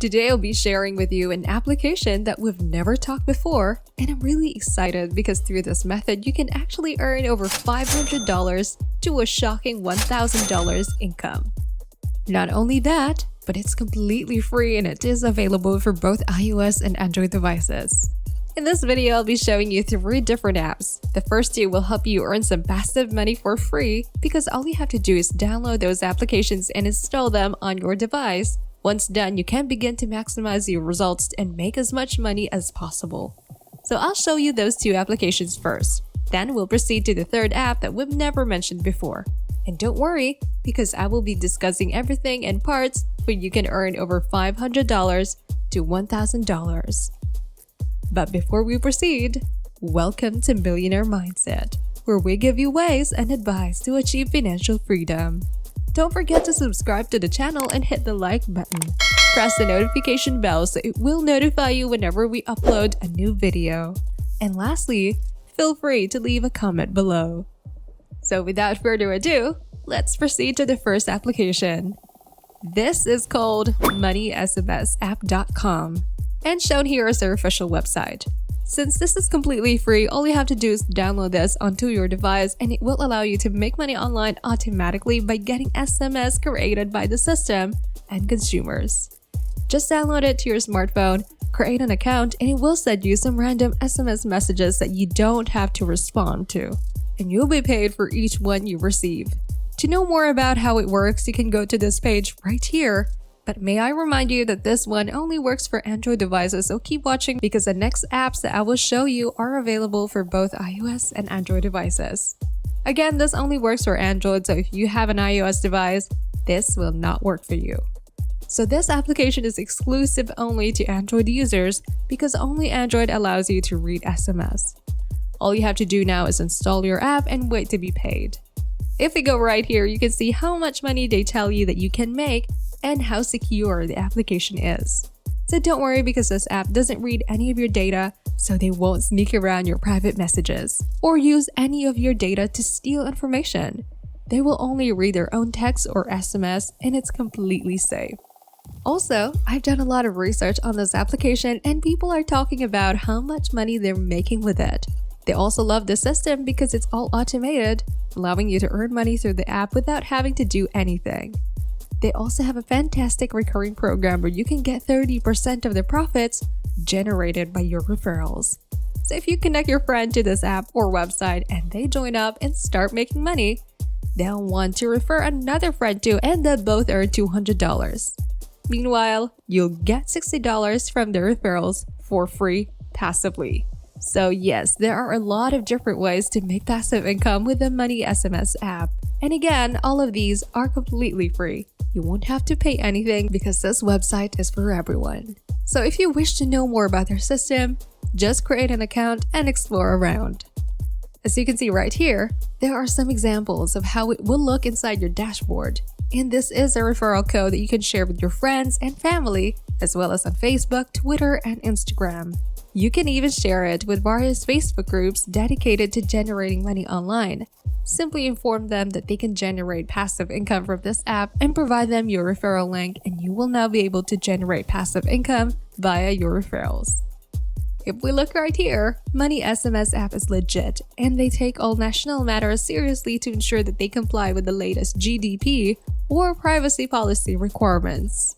Today I'll be sharing with you an application that we've never talked before, and I'm really excited because through this method you can actually earn over $500 to a shocking $1,000 income. Not only that, but it's completely free and it is available for both iOS and Android devices. In this video, I'll be showing you 3 different apps. The first 2 will help you earn some passive money for free because all you have to do is download those applications and install them on your device. Once done, you can begin to maximize your results and make as much money as possible. So I'll show you those 2 applications first. Then we'll proceed to the third app that we've never mentioned before. And don't worry, because I will be discussing everything in parts where you can earn over $500 to $1,000. But before we proceed, welcome to Millionaire Mindset, where we give you ways and advice to achieve financial freedom. Don't forget to subscribe to the channel and hit the like button. Press the notification bell so it will notify you whenever we upload a new video. And lastly, feel free to leave a comment below. So without further ado, let's proceed to the first application. This is called MoneySMSapp.com. And shown here is their official website. Since this is completely free, all you have to do is download this onto your device and it will allow you to make money online automatically by getting SMS created by the system and consumers. Just download it to your smartphone, create an account, and it will send you some random SMS messages that you don't have to respond to. And you'll be paid for each one you receive. To know more about how it works, you can go to this page right here. But may I remind you that this one only works for Android devices, so keep watching because the next apps that I will show you are available for both iOS and Android devices. Again, this only works for Android, so if you have an iOS device, this will not work for you. So this application is exclusive only to Android users because only Android allows you to read SMS. All you have to do now is install your app and wait to be paid. If we go right here, you can see how much money they tell you that you can make and how secure the application is. So don't worry because this app doesn't read any of your data, so they won't sneak around your private messages or use any of your data to steal information. They will only read their own text or SMS and it's completely safe. Also, I've done a lot of research on this application and people are talking about how much money they're making with it. They also love the system because it's all automated, allowing you to earn money through the app without having to do anything. They also have a fantastic recurring program where you can get 30% of the profits generated by your referrals. So if you connect your friend to this app or website and they join up and start making money, they'll want to refer another friend too and they'll both earn $200. Meanwhile, you'll get $60 from the referrals for free passively. So yes, there are a lot of different ways to make passive income with the Money SMS app. And again, all of these are completely free. You won't have to pay anything because this website is for everyone. So if you wish to know more about their system, just create an account and explore around. As you can see right here, there are some examples of how it will look inside your dashboard. And this is a referral code that you can share with your friends and family, as well as on Facebook, Twitter, and Instagram. You can even share it with various Facebook groups dedicated to generating money online. Simply inform them that they can generate passive income from this app and provide them your referral link and you will now be able to generate passive income via your referrals. If we look right here, Money SMS app is legit and they take all national matters seriously to ensure that they comply with the latest GDP or privacy policy requirements.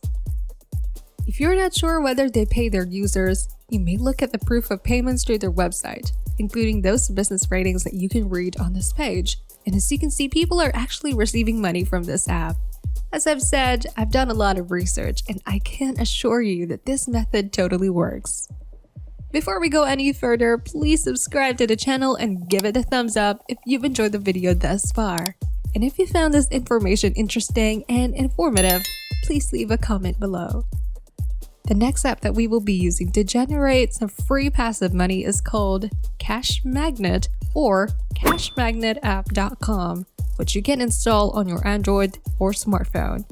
If you're not sure whether they pay their users, you may look at the proof of payments through their website, including those business ratings that you can read on this page. And as you can see, people are actually receiving money from this app. As I've said, I've done a lot of research and I can assure you that this method totally works. Before we go any further, please subscribe to the channel and give it a thumbs up if you've enjoyed the video thus far. And if you found this information interesting and informative, please leave a comment below. The next app that we will be using to generate some free passive money is called Cash Magnet or CashMagnetApp.com, which you can install on your Android or smartphone.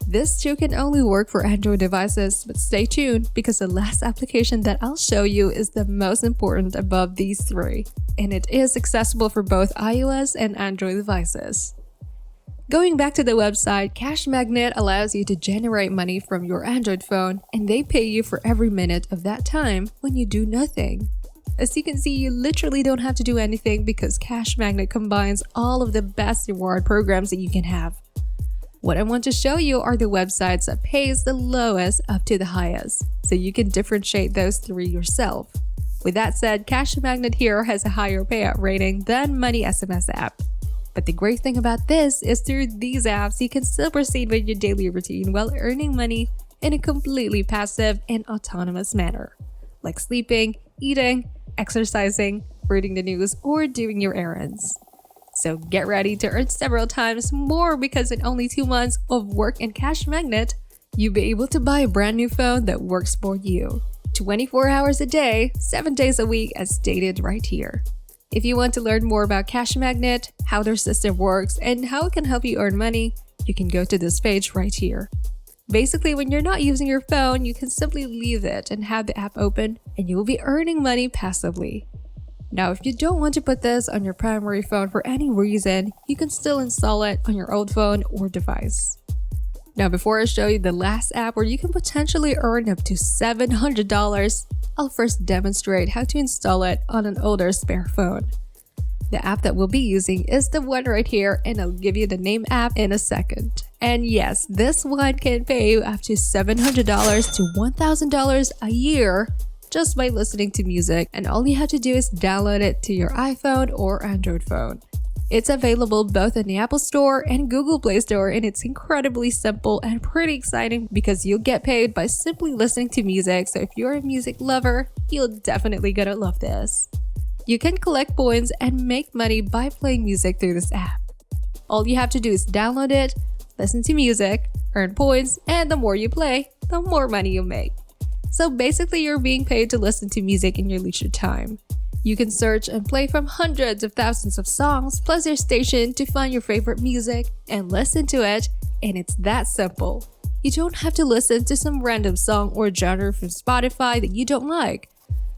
This too can only work for Android devices, but stay tuned because the last application that I'll show you is the most important above these 3, and it is accessible for both iOS and Android devices. Going back to the website, Cash Magnet allows you to generate money from your Android phone, and they pay you for every minute of that time when you do nothing. As you can see, you literally don't have to do anything because Cash Magnet combines all of the best reward programs that you can have. What I want to show you are the websites that pays the lowest up to the highest, so you can differentiate those three yourself. With that said, Cash Magnet here has a higher payout rating than Money SMS app. But the great thing about this is through these apps, you can still proceed with your daily routine while earning money in a completely passive and autonomous manner, like sleeping, eating, exercising, reading the news, or doing your errands. So get ready to earn several times more because in only 2 months of work in Cash Magnet, you'll be able to buy a brand new phone that works for you. 24 hours a day, 7 days a week as stated right here. If you want to learn more about Cash Magnet, how their system works, and how it can help you earn money, you can go to this page right here. Basically, when you're not using your phone, you can simply leave it and have the app open, and you will be earning money passively. Now, if you don't want to put this on your primary phone for any reason, you can still install it on your old phone or device. Now, before I show you the last app where you can potentially earn up to $700, I'll first demonstrate how to install it on an older spare phone. The app that we'll be using is the one right here, and I'll give you the name app in a second. And yes, this one can pay you up to $700 to $1,000 a year just by listening to music, and all you have to do is download it to your iPhone or Android phone. It's available both in the Apple Store and Google Play Store, and it's incredibly simple and pretty exciting because you'll get paid by simply listening to music. So if you're a music lover, you'll definitely gonna love this. You can collect points and make money by playing music through this app. All you have to do is download it, listen to music, earn points, and the more you play, the more money you make. So basically, you're being paid to listen to music in your leisure time. You can search and play from hundreds of thousands of songs plus your station to find your favorite music and listen to it, and it's that simple. You don't have to listen to some random song or genre from Spotify that you don't like.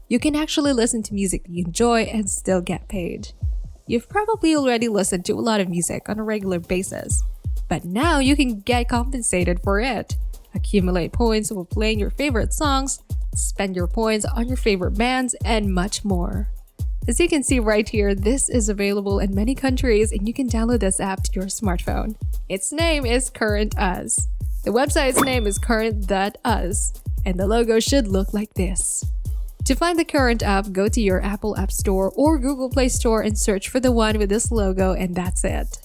You can actually listen to music that you enjoy and still get paid. You've probably already listened to a lot of music on a regular basis, but now you can get compensated for it. Accumulate points while playing your favorite songs, spend your points on your favorite bands, and much more. As you can see right here, this is available in many countries and you can download this app to your smartphone. Its name is Current Us. The website's name is current.us, and the logo should look like this. To find the Current app, go to your Apple App Store or Google Play Store and search for the one with this logo, and that's it.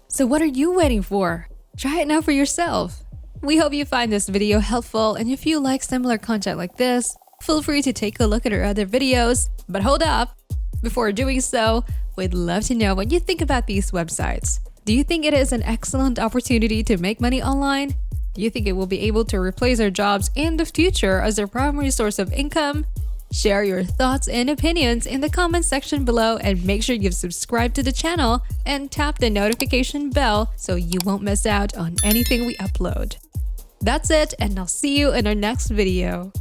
So what are you waiting for? Try it now for yourself. We hope you find this video helpful, and if you like similar content like this, feel free to take a look at our other videos. But hold up! Before doing so, we'd love to know what you think about these websites. Do you think it is an excellent opportunity to make money online? Do you think it will be able to replace our jobs in the future as our primary source of income? Share your thoughts and opinions in the comment section below, and make sure you've subscribed to the channel and tap the notification bell so you won't miss out on anything we upload. That's it, and I'll see you in our next video.